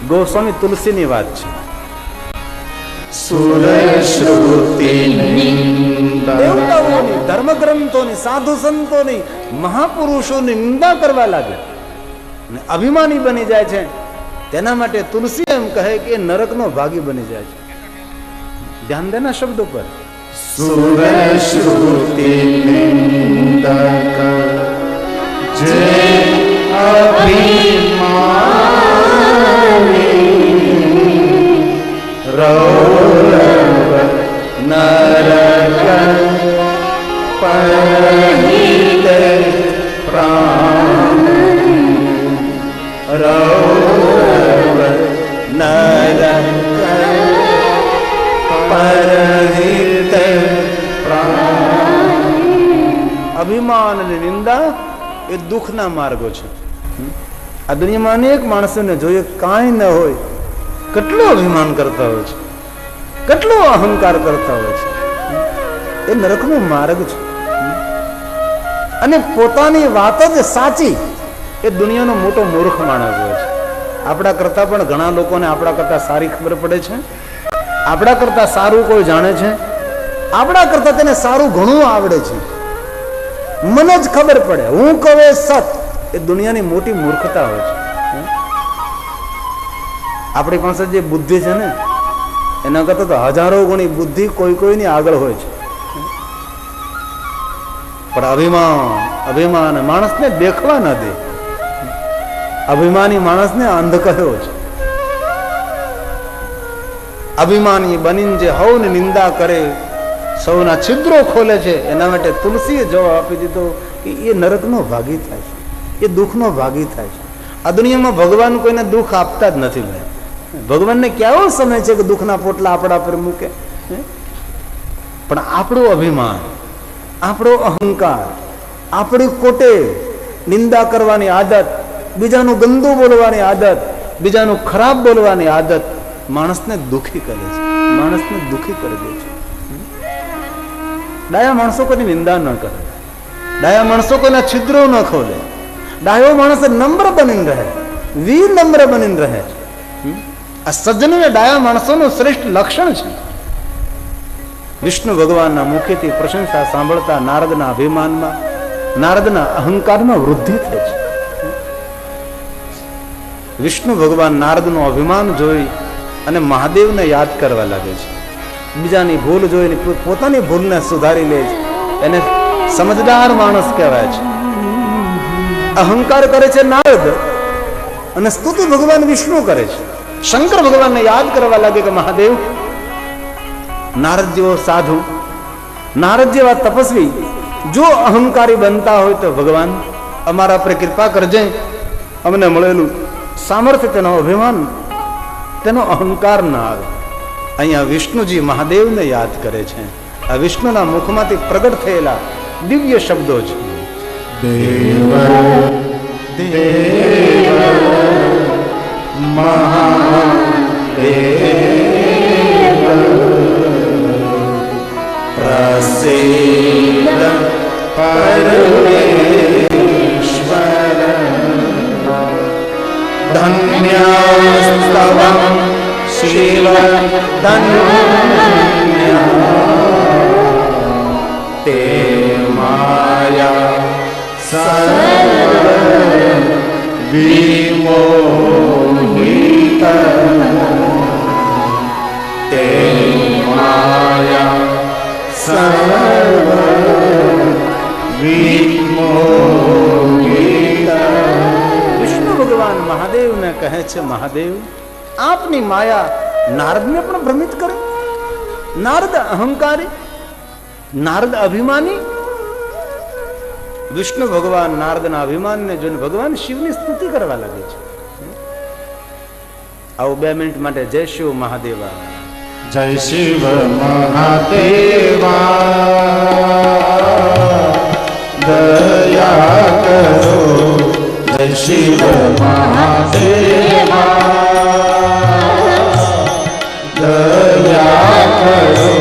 ગોસ્વામી તુલસીની વાત છે. દેવતાઓની, ધર્મગ્રંથોની, સાધુ સંતોની, મહાપુરુષોની નિંદા કરવા લાગે અને અભિમાની બની જાય છે. તેના માટે તુલસી એમ કહે કે નરકનો ભાગી બની જાય છે. ધ્યાન દેના શબ્દો પર. સુરશ્રુતિ નિંદક જે અભિમાની રૌરવ નરક પરહિત પ્રાણ રૌરવ નરક પરહિત પ્રાણ. અભિમાન અને નિંદા એ દુઃખના માર્ગો છે. આ દુનિયામાં અનેક માણસોને જોઈએ કાંઈ ન હોય, કેટલું અભિમાન કરતા હોય છે, કેટલો અહંકાર કરતા હોય છે. એ નરકનો માર્ગ છે. અને પોતાની વાત જ સાચી એ દુનિયાનો મોટો મૂર્ખ માણસ હોય છે. આપણા કરતા પણ ઘણા લોકોને આપણા કરતા સારી ખબર પડે છે, આપણા કરતા સારું કોઈ જાણે છે, આપણા કરતા તેને સારું ઘણું આવડે છે. મને જ ખબર પડે, હું કહું એ સત. એ દુનિયાની મોટી મૂર્ખતા હોય છે. આપણી પાસે જે બુદ્ધિ છે ને એના કરતા તો હજારો ગણી બુદ્ધિ કોઈ કોઈની આગળ હોય છે. પણ અભિમાન માણસને દેખવા ન દે. અભિમાની માણસને અંધ કહ્યો છે. અભિમાની બનીને જે હવની નિંદા કરે, સૌના છિદ્રો ખોલે છે, એના માટે તુલસીએ જવાબ આપી દીધો કે એ નરકનો ભાગી થાય છે, એ દુઃખનો ભાગી થાય છે. આ દુનિયામાં ભગવાન કોઈને દુઃખ આપતા જ નથી. ભાઈ, ભગવાનને કેવો સમય છે કે દુઃખના પોટલા આપણા પર મૂકે? પણ આપણું અભિમાન, આપણો અહંકાર, આપણી કોટે નિંદા કરવાની આદત, બીજાનું ગંદુ બોલવાની આદત, બીજાનું ખરાબ બોલવાની આદત માણસને દુઃખી કરે છે, માણસને દુઃખી કરી દે છે. ડાયા માણસો કોઈની નિંદા ન કરે, ડાયા માણસો કોઈના છિદ્રો ન ખોલે, ડાયો માણસ નમ્ર બનીને રહે, વિનમ્ર બનીને રહે. આ સજ્જન અને ડાયા માણસોનું શ્રેષ્ઠ લક્ષણ છે. વિષ્ણુ ભગવાનના મુખેથી પ્રશંસા સાંભળતા નારદના અભિમાનમાં, નારદના અહંકારમાં વૃદ્ધિ થાય છે. વિષ્ણુ ભગવાન નારદનું અભિમાન જોઈ અને મહાદેવને યાદ કરવા લાગે છે. બીજાની ભૂલ જોઈને પોતાની ભૂલને સુધારી લે છે. એને સમજદાર માણસ કહેવાય છે. અહંકાર કરે છે નારદ અને સ્તુતિ ભગવાન વિષ્ણુ કરે છે. શંકર ભગવાનને યાદ કરવા લાગે કે મહાદેવ, નારદ જેવો સાધુ, નારદ જેવા તપસ્વી જો અહંકારી બનતા હોય તો ભગવાન અમારા પર કૃપા કરજે. અમને મળેલું સામર્થ્ય, તેનો અભિમાન, તેનો અહંકાર ના આવે. અહીંયા વિષ્ણુજી મહાદેવને યાદ કરે છે. આ વિષ્ણુના મુખમાંથી પ્રગટ થયેલા દિવ્ય શબ્દો છે. દેવ દેવ મહાદેવ પ્રસિદ્ધ પરમેશ્વર ધન્યસ્તવં શિવ ધન્ય તે માયા સર્વ વિમોહિત તે માયા સર્વ વિમોહિત. વિષ્ણુ ભગવાન મહાદેવને કહે છે, મહાદેવ આપની માયા નારદને પણ ભ્રમિત કરે. નારદ અહંકારી, નારદ અભિમાની. વિષ્ણુ ભગવાન નારદના અભિમાનને જોઈને ભગવાન શિવની સ્તુતિ કરવા લાગે છે. આવું 2 મિનિટ માટે જય શિવ મહાદેવા. જય શિવ મહાદેવા દયા કરો. જય શિવ મહાદેવા દયા કરો.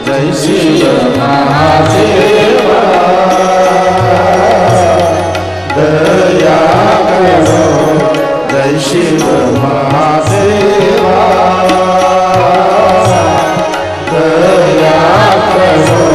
જય શિવ મહાદેવા દયા કરો. જય શિવ महादेवा दया करो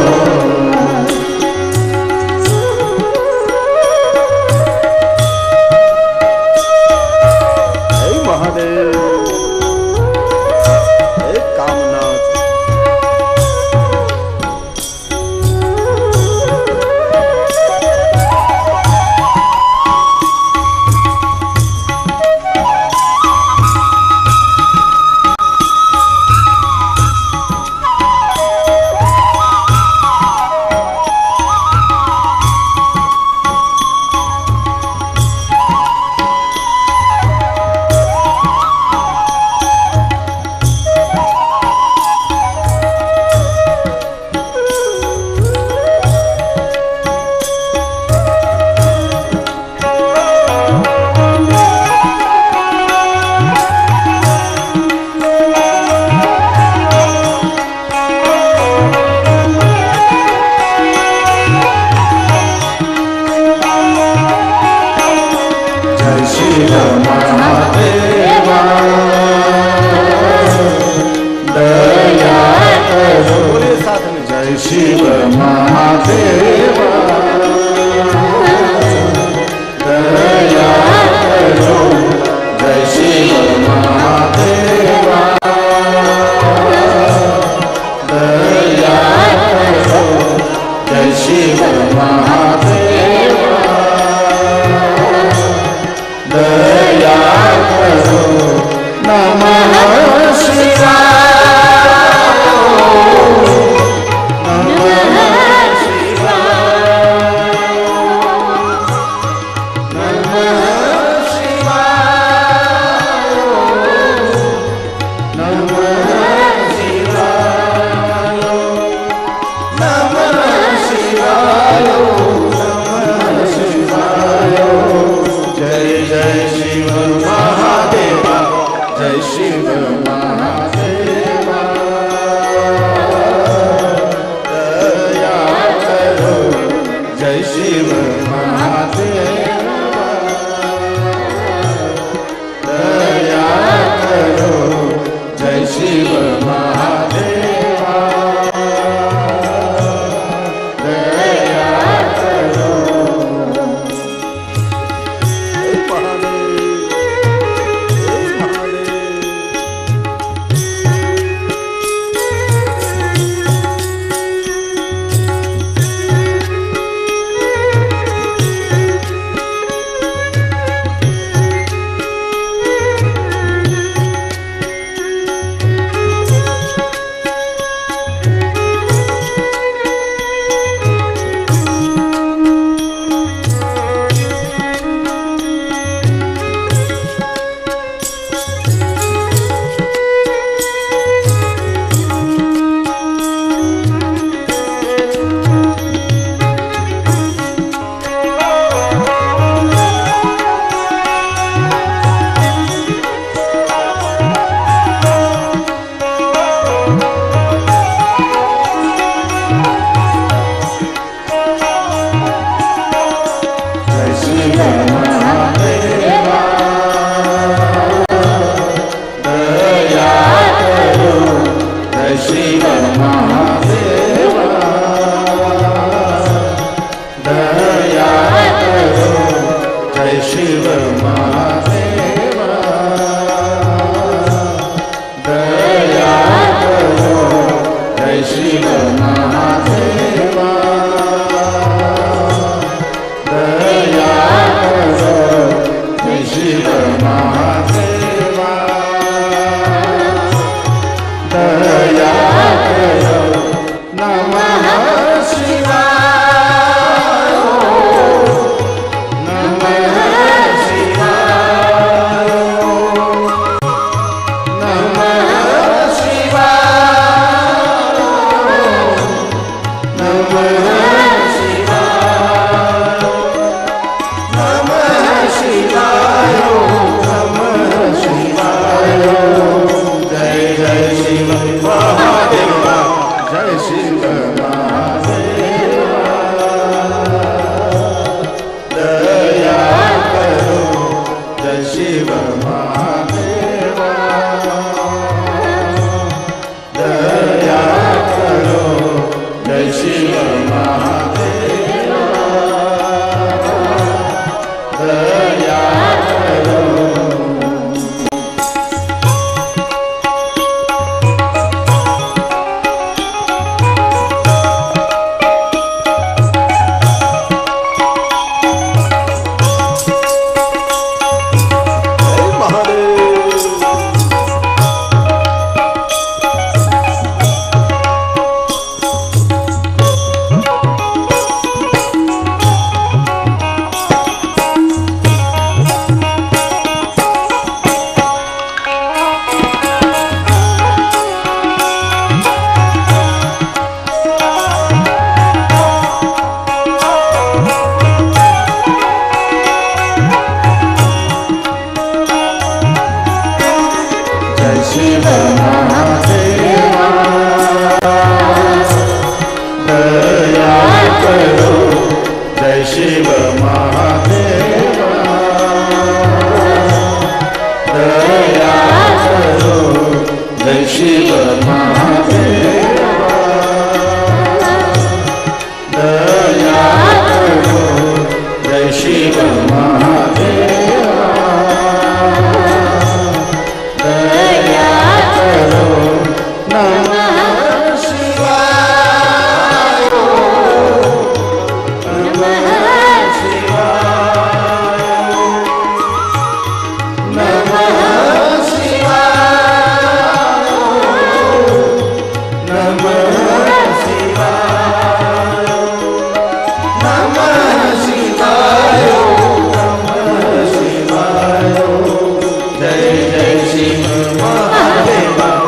शिव महादेवा दया करो जय शिव महादेवा दया करो जय शिव महादेवा दया करो नमः शिवाय શિવ મહાદેવા દયા કરો જય શિવ મહાદેવા દયા કરો જય શિવ મહાદેવા દયા કરો જય શિવ મહાદેવા દયા કરો નમઃ શિવાય નમઃ શિવાય નમઃ શિવાય નમઃ શિવાય નમઃ શિવાય નમઃ શિવાય જય જય શિવ મહાદેવા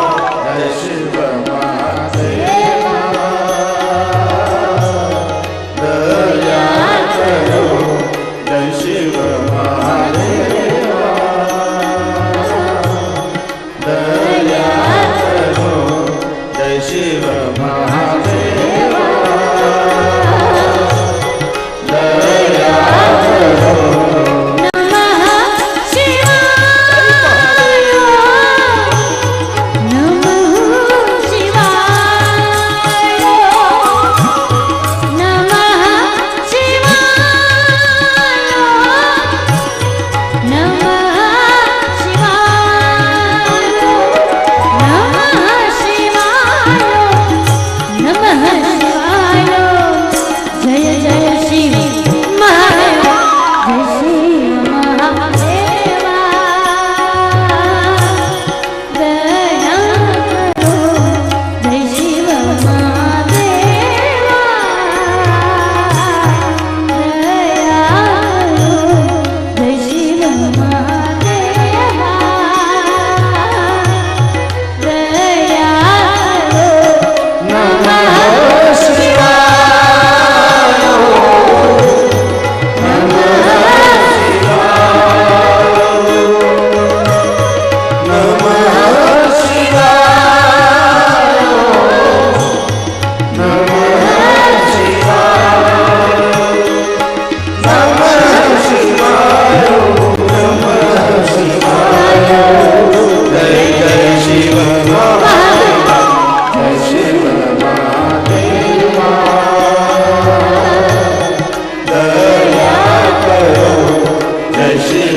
જય શિવ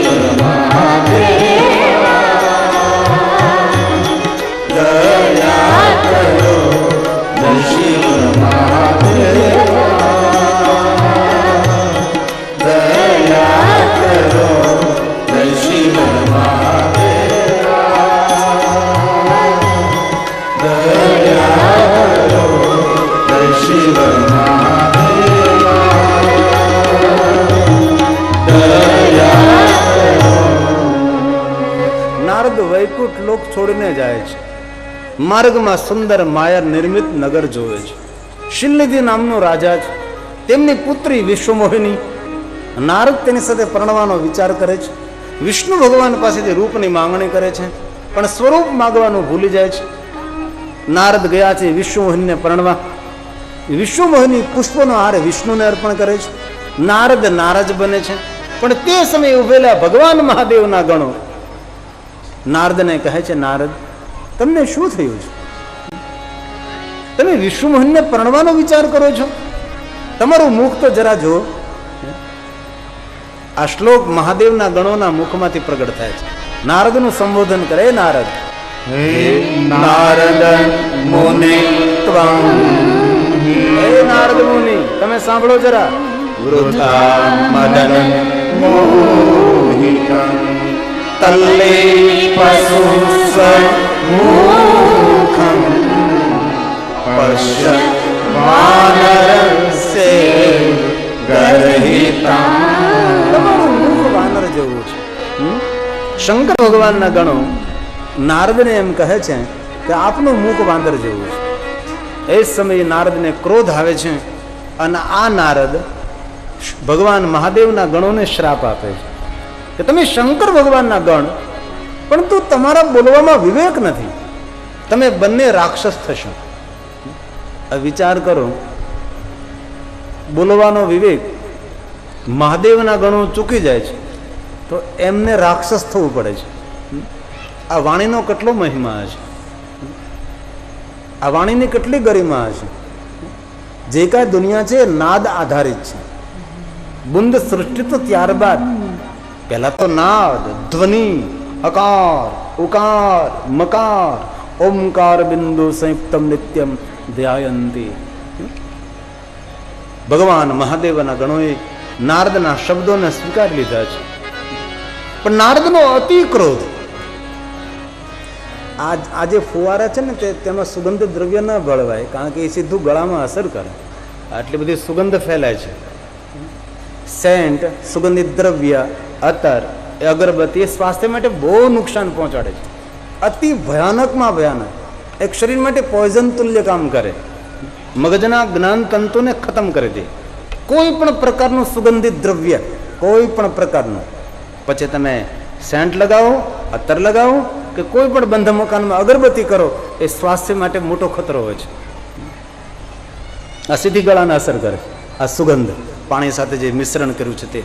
મહાદેવા દયા કરો જય શિવ મહાદેવા દયા કરો જય શિવ મહાદેવા દયા કરો નારદ વૈકુંઠ લોક છોડીને જાય છે. માર્ગમાં સુંદર માયા નિર્મિત નગર જોવે છે. શિલ્નિધિ નામનો રાજા છે, તેમની પુત્રી વિશ્વમોહિની. નારદ તેની સાથે પરણવાનો વિચાર કરે છે. વિષ્ણુ ભગવાન પાસેથી રૂપની માંગણી કરે છે, પણ સ્વરૂપ માગવાનું ભૂલી જાય છે. નારદ ગયા છે વિશ્વમોહિનીને પરણવા. વિશ્વમોહિની પુષ્પનો હાર વિષ્ણુને અર્પણ કરે છે. નારદ નારાજ બને છે, પણ તે સમયે ઉભેલા ભગવાન મહાદેવના ગણો નારદને કહે છે, નારદ તમને શું થયું છે? તમે વિશ્વમોહનને પરણવાનો વિચાર કરો છો? તમારું મુખ તો જરા જો. આ શ્લોક મહાદેવના ગણોના મુખમાંથી પ્રગટ થાય છે. નારદનું સંબોધન કરે, નારદ હે નારદ મુનિ ત્વં હે નારદ મુનિ, તમે સાંભળો જરા. વૃથા મદન મોહિતં તલ્લે પશુ મુખં પશ્ય વાનરસ્ય ગર્હિતા. તમારું મુખ વાનર જેવું છે. શંકર ભગવાનના ગણો નારદને એમ કહે છે કે આપનું મુખ વાંદર જેવું છે. એ સમયે નારદને ક્રોધ આવે છે અને આ નારદ ભગવાન મહાદેવના ગણોને શ્રાપ આપે છે કે તમે શંકર ભગવાનના ગણ પરંતુ તમારા બોલવામાં વિવેક નથી, તમે બંને રાક્ષસ થશો. વિચાર કરો, બોલવાનો વિવેક મહાદેવના ગણો ચૂકી જાય છે તો એમને રાક્ષસ થવું પડે છે. આ વાણીનો કેટલો મહિમા છે, આ વાણીની કેટલી ગરિમા છે. જે કાંઈ દુનિયા છે નાદ આધારિત છે. બુંદ સૃષ્ટિ તો ત્યારબાદ, પહેલા તો નાદ, ધ્વનિ, અકાર, ઉકાર, મકાર, ઓમકાર બિંદુ સંયુક્તમ નિત્યમ ધ્યાયંતી. ભગવાન મહાદેવના ગણોએ નારદના શબ્દોને સ્વીકારી લીધા છે. પણ નારદનો અતિ ક્રોધ, આ જે ફુવારા છે ને તેમાં સુગંધ દ્રવ્ય ન ભળવાય, કારણ કે એ સીધું ગળામાં અસર કરે. આટલી બધી સુગંધ ફેલાય છે. સેન્ટ, સુગંધિત દ્રવ્ય, અત્તર, એ અગરબત્તી એ સ્વાસ્થ્ય માટે બહુ નુકસાન પહોંચાડે છે. અતિ ભયાનકમાં ભયાનક, એક શરીર માટે પોઈઝન તુલ્ય કામ કરે. મગજના જ્ઞાન તંતુને ખતમ કરી દે. કોઈ પણ પ્રકારનું સુગંધિત દ્રવ્ય, કોઈ પણ પ્રકારનું, પછી તમે સેન્ટ લગાવો, અત્તર લગાવો કે કોઈ પણ બંધ મકાનમાં અગરબત્તી કરો, એ સ્વાસ્થ્ય માટે મોટો ખતરો હોય છે. આ સીધી ગળાને અસર કરે. આ સુગંધ પાણી સાથે જે મિશ્રણ કર્યું છે તે.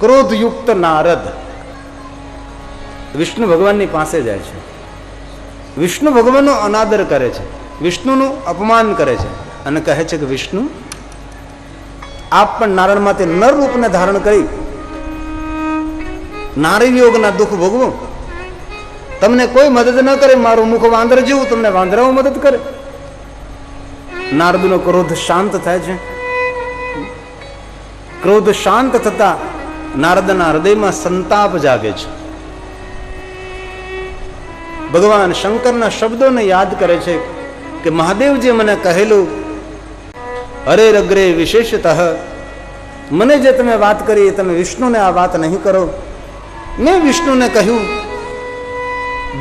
ક્રોધયુક્ત નારદ વિષ્ણુ ભગવાનની પાસે જાય છે. વિષ્ણુ ભગવાનનો અનાદર કરે છે, વિષ્ણુનું અપમાન કરે છે અને કહે છે કે વિષ્ણુ, આપ પણ નારાયણમાંથી નર રૂપને ધારણ કરી નારી યોગના દુઃખ ભોગવો. તમને કોઈ મદદ ન કરે, મારું મુખ વાંદર જેવું, તમને વાંદરાઓ મદદ કરે. નારદનો ક્રોધ શાંત થાય છે. ક્રોધ શાંત થતા નારદના હૃદયમાં સંતાપ જાગે છે. ભગવાન શંકરના શબ્દોને યાદ કરે છે કે મહાદેવજી મને કહેલું, હરે અગ્રે વિશેષતઃ, મને જે તમે વાત કરી તમે વિષ્ણુને આ વાત નહીં કરો. મેં વિષ્ણુને કહ્યું,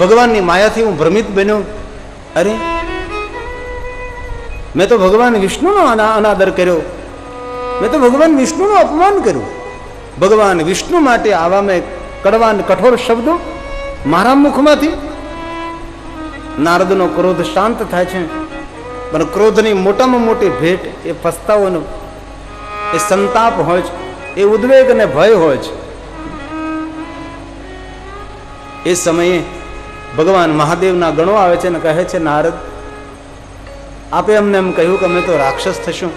ભગવાનની માયાથી હું ભ્રમિત બન્યો. અરે, મેં તો ભગવાન વિષ્ણુનો અનાદર કર્યો, મેં તો ભગવાન વિષ્ણુનું અપમાન કર્યું. ભગવાન વિષ્ણુ માટે આવા મેં કડવા કઠોર શબ્દો મારા મુખમાંથી. નારદનો ક્રોધ શાંત થાય છે, પણ ક્રોધની મોટામાં મોટી ભેટ એ પસ્તાવાનો, એ સંતાપ હોય છે, એ ઉદ્વેગ અને ભય હોય છે. એ સમયે ભગવાન મહાદેવના ગણો આવે છે અને કહે છે, નારદ, આપે અમને એમ કહ્યું કે અમે તો રાક્ષસ થશું,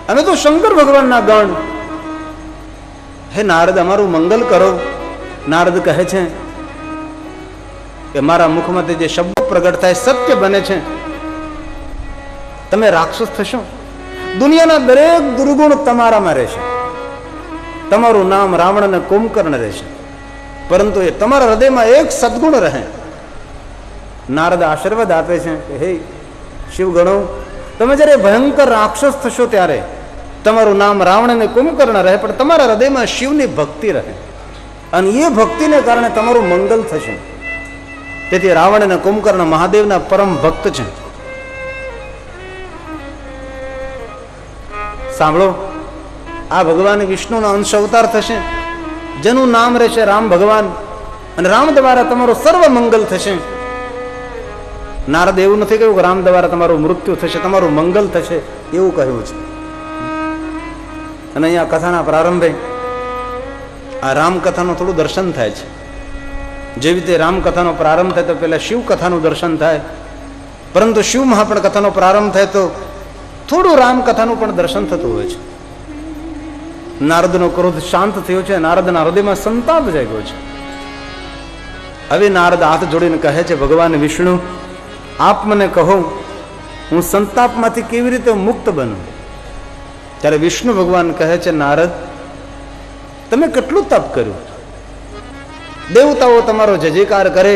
અમે તો શંકર ભગવાનના ગણ. હે નારદ, અમારું મંગલ કરો. નારદ કહે છે કે મારા મુખમાંથી જે શબ્દો પ્રગટ થાય સત્ય બને છે. તમે રાક્ષસ થશો, દુનિયાના દરેક દુર્ગુણ તમારામાં રહેશે. તમારું નામ રાવણ અને કુંભકર્ણ રહેશે, પરંતુ એ તમારા હૃદયમાં એક સદગુણ રહે. નારદ આશીર્વાદ આપે છે કે હે શિવગણો, તમે જ્યારે ભયંકર રાક્ષસ થશો ત્યારે તમારું નામ રાવણ અને કુંભકર્ણ રહે, પણ તમારા હૃદયમાં શિવની ભક્તિ રહે, અને એ ભક્તિને કારણે તમારું મંગલ થશે. તેથી રાવણ અને કુંભકર્ણ મહાદેવના પરમ ભક્ત છે. સાંભળો, આ ભગવાન વિષ્ણુનો અંશ અવતાર થશે, જેનું નામ રહેશે રામ ભગવાન, અને રામ દ્વારા તમારું સર્વ મંગલ થશે. નારદ એવું નથી કહ્યું કે રામ દ્વારા તમારું મૃત્યુ થશે, તમારું મંગલ થશે, એવું કહ્યું છે. અને અહીંયા કથાના પ્રારંભે આ રામકથાનું થોડું દર્શન થાય છે. જેવી રીતે રામકથાનો પ્રારંભ થાય તો પહેલા શિવ કથાનું દર્શન થાય, પરંતુ શિવ મહાપણ કથાનો પ્રારંભ થાય તો થોડું રામકથાનું પણ દર્શન થતું હોય છે. નારદનો ક્રોધ શાંત થયો છે, નારદના હૃદયમાં સંતાપ જાગ્યો છે. હવે નારદ હાથ જોડીને કહે છે, ભગવાન વિષ્ણુ, આપ મને કહો, હું સંતાપમાંથી કેવી રીતે મુક્ત બનું. ત્યારે વિષ્ણુ ભગવાન કહે છે, નારદ, તમે કેટલું તપ કર્યું. દેવતાઓ તમારો જયજયકાર કરે,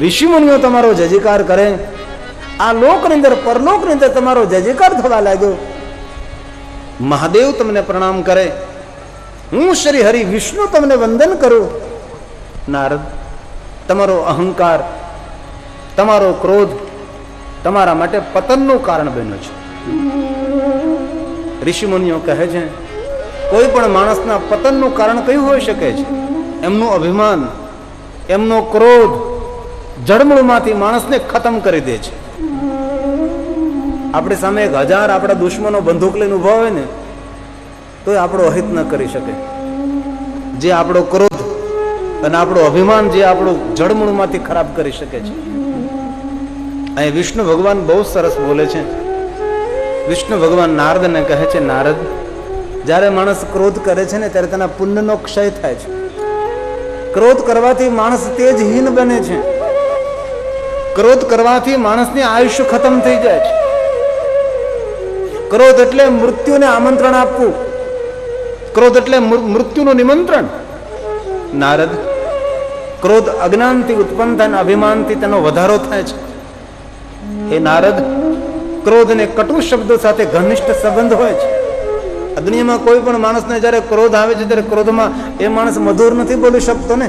ઋષિમુનિઓ તમારો જયજયકાર કરે, આ લોકની અંદર પરલોકની અંદર તમારો જયજયકાર થવા લાગ્યો. મહાદેવ તમને પ્રણામ કરે, હું શ્રી હરિ વિષ્ણુ તમને વંદન કરું. નારદ, તમારો અહંકાર, તમારો ક્રોધ તમારા માટે પતનનું કારણ બન્યો છે. ઋષિમુનિઓ કહે છે, કોઈ પણ માણસના પતનનું કારણ કયું હોઈ શકે છે? એમનું અભિમાન, એમનો ક્રોધ જડમૂળમાંથી માણસને ખતમ કરી દે છે. આપણી સામે 1000 આપણા દુશ્મનો બંદૂક લઈને ઉભા હોય ને તો આપણો અહિત ન કરી શકે. જે આપણો ક્રોધ અને આપણું અભિમાન જે આપણું જડમૂળમાંથી ખરાબ કરી શકે છે. અહીં વિષ્ણુ ભગવાન બહુ સરસ બોલે છે. વિષ્ણુ ભગવાન નારદને કહે છે, નારદ, જ્યારે માણસ ક્રોધ કરે છે ને ત્યારે તેના પુણ્યનો ક્ષય થાય છે. ક્રોધ કરવાથી માણસ તેજહીન બને છે. ક્રોધ કરવાથી માણસની આયુષ્ય ખતમ થઈ જાય છે. ક્રોધ એટલે મૃત્યુને આમંત્રણ આપવું. ક્રોધ એટલે મૃત્યુનું નિમંત્રણ. નારદ, ક્રોધ અજ્ઞાનથી ઉત્પન્ન થાય, અભિમાનથી તેનો વધારો થાય છે. હે નારદ, ક્રોધ અને કટુ શબ્દો સાથે ઘનિષ્ઠ સંબંધ હોય છે. આ દુનિયામાં કોઈ પણ માણસને જ્યારે ક્રોધ આવે છે ત્યારે ક્રોધમાં એ માણસ મધુર નથી બોલી શકતો ને.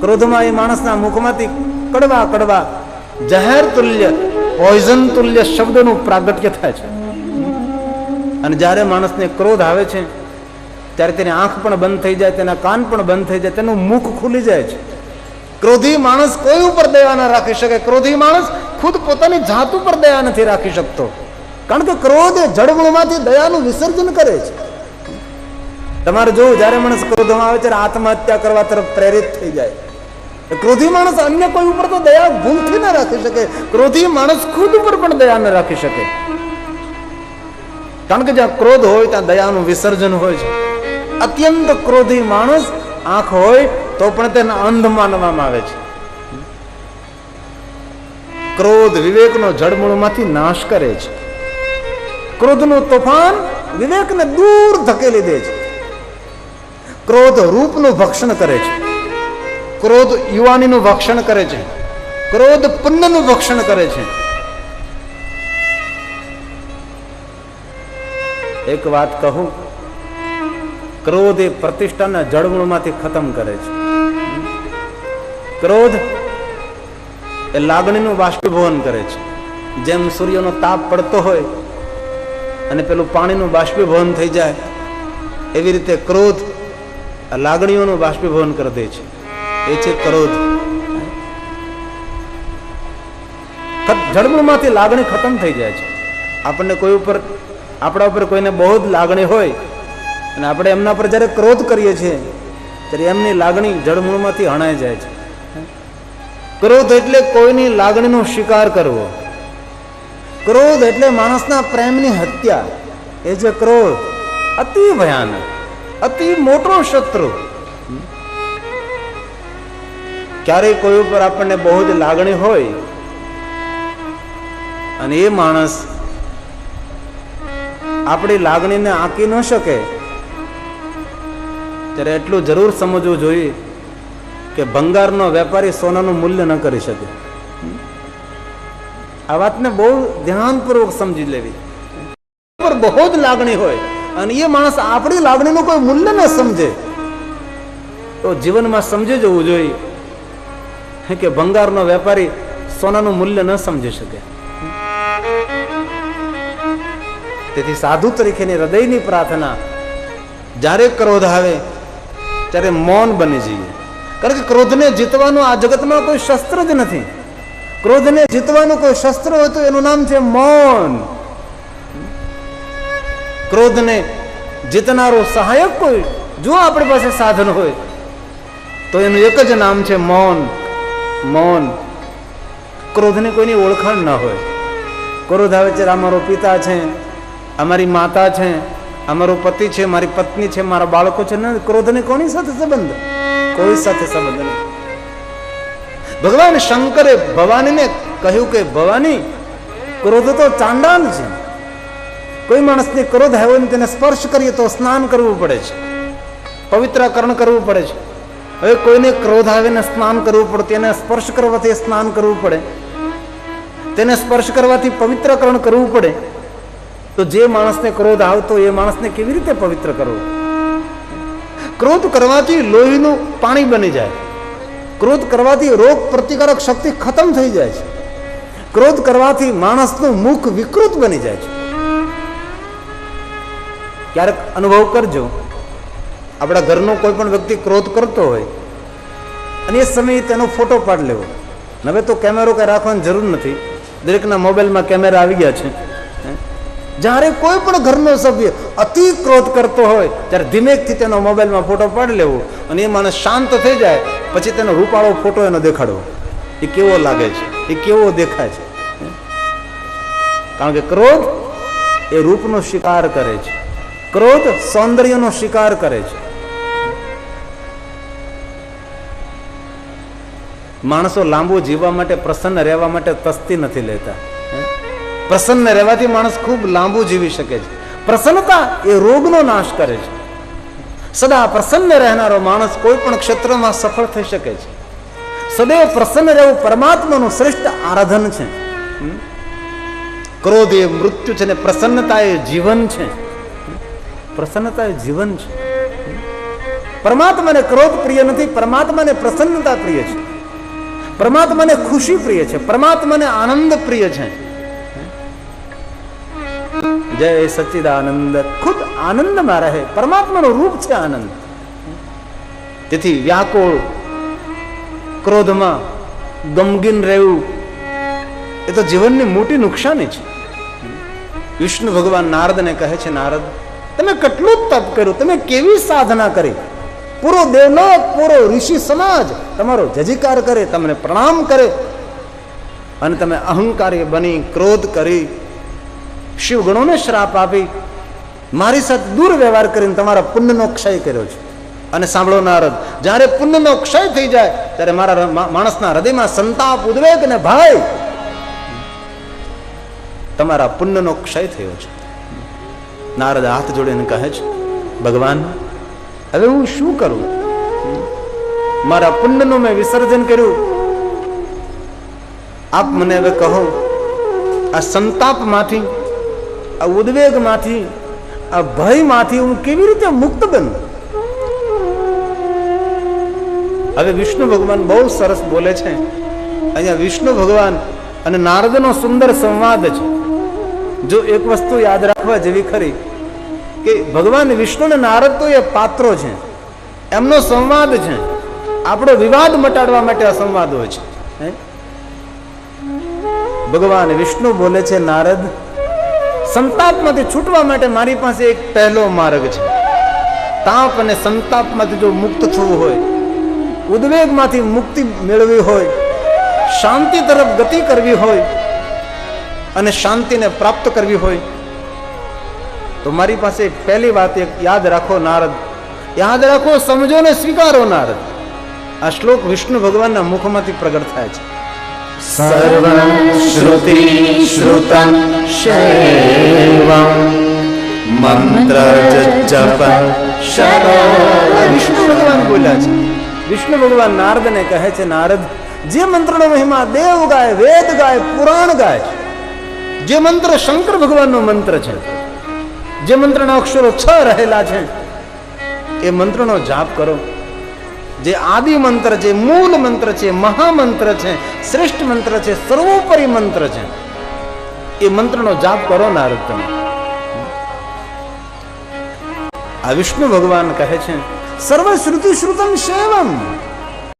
ક્રોધમાં એ માણસના મુખમાંથી કડવા કડવા જહેર તુલ્ય, પોઈઝન તુલ્ય શબ્દોનું પ્રાગટ્ય થાય છે. અને જ્યારે માણસને ક્રોધ આવે છે ત્યારે તેની આંખ પણ બંધ થઈ જાય, તેના કાન પણ બંધ થઈ જાય, તેનું મુખ ખુલી જાય છે. ક્રોધી માણસ કોઈ ઉપર દયા ના રાખી શકે. ક્રોધી માણસ ખુદ પોતાની જાત ઉપર દયા નથી રાખી શકતો. કારણ કે ક્રોધ એ જડમૂળમાંથી દયાનું વિસર્જન કરે છે. તમારે જોવું, જ્યારે માણસ ક્રોધમાં આવે ત્યારે આત્મહત્યા કરવા તરફ પ્રેરિત થઈ જાય. ક્રોધી માણસ અન્ય કોઈ ઉપર તો દયા ભૂલથી ના રાખી શકે. ક્રોધી માણસ ખુદ ઉપર પણ દયા ન રાખી શકે. કારણ કે જ્યાં ક્રોધ હોય ત્યાં દયાનું વિસર્જન હોય છે. અત્યંત ક્રોધી માણસ આંખ હોય તો પણ તેને અંધ માનવામાં આવે છે. ક્રોધ વિવેકનો જડમૂળમાંથી નાશ કરે છે. ક્રોધનું તોફાન વિવેકને દૂર ધકેલી દે છે. ક્રોધ રૂપનું ભક્ષણ કરે છે. ક્રોધ યુવાનીનું ભક્ષણ કરે છે. ક્રોધ પુણ્યનું ભક્ષણ કરે છે. એક વાત કહું, ક્રોધ એ પ્રતિષ્ઠાના જડમૂળમાંથી ખતમ કરે છે. ક્રોધ એ લાગણીનું બાષ્પીભવન કરે છે. જેમ સૂર્યનો તાપ પડતો હોય અને પેલું પાણીનું બાષ્પીભવન થઈ જાય, એવી રીતે ક્રોધ લાગણીઓનું બાષ્પીભવન કરી દે છે. એ છે ક્રોધ. જડમૂળમાંથી લાગણી ખતમ થઈ જાય છે. આપણને કોઈ ઉપર, આપણા ઉપર કોઈને બહુ જ લાગણી હોય અને આપણે એમના પર જ્યારે ક્રોધ કરીએ છીએ ત્યારે એમની લાગણી જડમૂળમાંથી હણાઈ જાય છે. ક્રોધ એટલે કોઈની લાગણીનો શિકાર કરવો. ક્રોધ એટલે માણસના પ્રેમની હત્યા. એ જે ક્રોધ અતિ ભયાનક, અતિ મોટો શત્રુ. ક્યારેય કોઈ ઉપર આપણને બહુ જ લાગણી હોય અને એ માણસ આપણી લાગણીને આંકી ન શકે ત્યારે એટલું જરૂર સમજવું જોઈએ કે ભંગારનો વેપારી સોનાનું મૂલ્ય ન કરી શકે. આ વાતને બહુ ધ્યાનપૂર્વક સમજી લેવી. પર બહુ જ લાગણી હોય અને એ માણસ આપણી લાગણીનું કોઈ મૂલ્ય ન સમજે તો જીવનમાં સમજી જવું જોઈએ કે ભંગારનો વેપારી સોનાનું મૂલ્ય ન સમજી શકે. તેથી સાધુ તરીકેની હૃદયની પ્રાર્થના, જ્યારે ક્રોધ આવે ત્યારે મૌન બની જઈએ. કારણ કે ક્રોધને જીતવાનું આ જગતમાં કોઈ શસ્ત્ર જ નથી. ક્રોધને જીતવાનું કોઈ શસ્ત્ર હોય તો એનું નામ છે મૌન. ક્રોધને જીતનારો સહાયક કોઈ જો આપણી પાસે સાધન હોય તો એનું એક જ નામ છે મૌન. મૌન. ક્રોધને કોઈની ઓળખાણ ન હોય. ક્રોધ આવે છે, અમારો પિતા છે, અમારી માતા છે, અમારો પતિ છે, મારી પત્ની છે, મારા બાળકો છે. ક્રોધને કોની સાથે સંબંધ? કોઈ સાથે સંબંધ નહીં. ભગવાન શંકરે ભવાનીને કહ્યું કે ભવાની, ક્રોધ તો ચાંડાલ છે. કોઈ માણસને ક્રોધ આવ્યો ને તેને સ્પર્શ કરીએ તો સ્નાન કરવું પડે છે, પવિત્રકરણ કરવું પડે છે. હવે કોઈને ક્રોધ આવે ને સ્નાન કરવું પડે, તેને સ્પર્શ કરવાથી સ્નાન કરવું પડે, તેને સ્પર્શ કરવાથી પવિત્રકરણ કરવું પડે. તો જે માણસને ક્રોધ આવતો એ માણસને કેવી રીતે પવિત્ર કરવો? ક્રોધ કરવાથી લોહીનું પાણી બની જાય. ક્રોધ કરવાથી રોગ પ્રતિકારક શક્તિ ખતમ થઈ જાય છે. ક્રોધ કરવાથી માણસનું મુખ વિકૃત બની જાય છે. ક્યારેક અનુભવ કરજો, આપણા ઘરનો કોઈ પણ વ્યક્તિ ક્રોધ કરતો હોય અને એ સમયે તેનો ફોટો પાડી લેવો. હવે તો કેમેરો કઈ રાખવાની જરૂર નથી, દરેકના મોબાઈલમાં કેમેરા આવી ગયા છે. જ્યારે કોઈ પણ ઘરનો સભ્ય અતિ ક્રોધ કરતો હોય ત્યારે ધીમેકથી તેનો મોબાઈલમાં ફોટો પાડી લેવો અને એ માણસ શાંત થઈ જાય પછી તેનો રૂપાળો ફોટો એનો દેખાડવો. એ કેવો લાગે છે, એ કેવો દેખાય છે. કારણ કે ક્રોધ એ રૂપનો શિકાર કરે છે, ક્રોધ સૌંદર્યનો શિકાર કરે છે. માણસો લાંબુ જીવવા માટે, પ્રસન્ન રહેવા માટે તસ્તી નથી લેતા. પ્રસન્ન રહેવાથી માણસ ખૂબ લાંબુ જીવી શકે છે. પ્રસન્નતા એ રોગનો નાશ કરે છે. સદા પ્રસન્ન રહેનારો માણસ કોઈ પણ ક્ષેત્રમાં સફળ થઈ શકે છે. સદૈવ પ્રસન્ન રહેવું પરમાત્માનું શ્રેષ્ઠ આરાધન છે. ક્રોધ એ મૃત્યુ છે ને પ્રસન્નતા એ જીવન છે. પ્રસન્નતા એ જીવન છે. પરમાત્માને ક્રોધ પ્રિય નથી, પરમાત્માને પ્રસન્નતા પ્રિય છે. પરમાત્માને ખુશી પ્રિય છે, પરમાત્માને આનંદ પ્રિય છે. જય સચ્ચિદાનંદ, ખુદ આનંદમાં રહે. પરમાત્માનું રૂપ છે આનંદ. તેથી વ્યાકુળ ક્રોધમાં ગમગીન રહેવું એ તો જીવનની મોટી નુકસાની છે. વિષ્ણુ ભગવાન નારદને કહે છે, નારદ તમે કેટલું તપ કર્યું, તમે કેવી સાધના કરી, પૂરો દેવલોક, પૂરો ઋષિ સમાજ તમારો જયજયકાર કરે, તમને પ્રણામ કરે, અને તમે અહંકારી બની ક્રોધ કરી, શિવ ગણોને શ્રાપ આપી, મારી સાથે દુર્વ્યવહાર કરીને તમારા પુણ્યનો ક્ષય કર્યો છે. અને સાંભળો નારદ, જ્યારે પુણ્યનો ક્ષય થઈ જાય ત્યારે મારા માણસના હૃદયમાં સંતાપ, ઉદ્વેગ અને ભય, તમારા પુણ્યનો ક્ષય થયો છે. નારદ હાથ જોડીને કહે છે, ભગવાન હવે હું શું કરું? મારા પુણ્યનું મેં વિસર્જન કર્યું, આપ મને હવે કહો, આ સંતાપમાંથી, આ ઉદ્વેગમાંથી, આ ભયમાંથી હું કેવી રીતે મુક્ત બનું? હવે વિષ્ણુ ભગવાન બહુ સરસ બોલે છે. અહીંયા વિષ્ણુ ભગવાન અને નારદનો સુંદર સંવાદ છે. જો એક વસ્તુ યાદ રાખવા જેવી ખરી કે ભગવાન વિષ્ણુ અને નારદ તો એ પાત્રો છે, એમનો સંવાદ છે. આપણો વિવાદ મટાડવા માટે આ સંવાદ હોય છે. ભગવાન વિષ્ણુ બોલે છે, નારદ સંતાપમાંથી છૂટવા માટે મારી પાસે એક પહેલો માર્ગ છે. તાપ અને સંતાપમાંથી જો મુક્ત થવું હોય, ઉદ્વેગમાંથી મુક્તિ મેળવી હોય, શાંતિ તરફ ગતિ કરવી હોય અને શાંતિને પ્રાપ્ત કરવી હોય તો મારી પાસે પહેલી વાત એક યાદ રાખો નારદ, યાદ રાખો, સમજો ને સ્વીકારો નારદ. આ શ્લોક વિષ્ણુ ભગવાનના મુખમાંથી પ્રગટ થાય છે. સર્વં શ્રુતિ શ્રુતં શૈવં મંત્ર જપ વિષ્ણુ ભગવાન બોલ્યા છે. વિષ્ણુ ભગવાન નારદને કહે છે, નારદ જે મંત્રનો મહિમા દેવ ગાય, વેદ ગાય, પુરાણ ગાય, જે મંત્ર શંકર ભગવાનનો મંત્ર છે, જે મંત્રના અક્ષરો 6 રહેલા છે, એ મંત્રનો જાપ કરો. જે આદિ મંત્ર છે, મૂળ મંત્ર છે, મહામંત્ર છે, શ્રેષ્ઠ મંત્ર છે, સર્વોપરી મંત્ર છે, એ મંત્રનો જાપ કરો નારદ તમે. આ વિષ્ણુ ભગવાન કહે છે, સર્વ શ્રુતિ શ્રુતમ શૈવમ,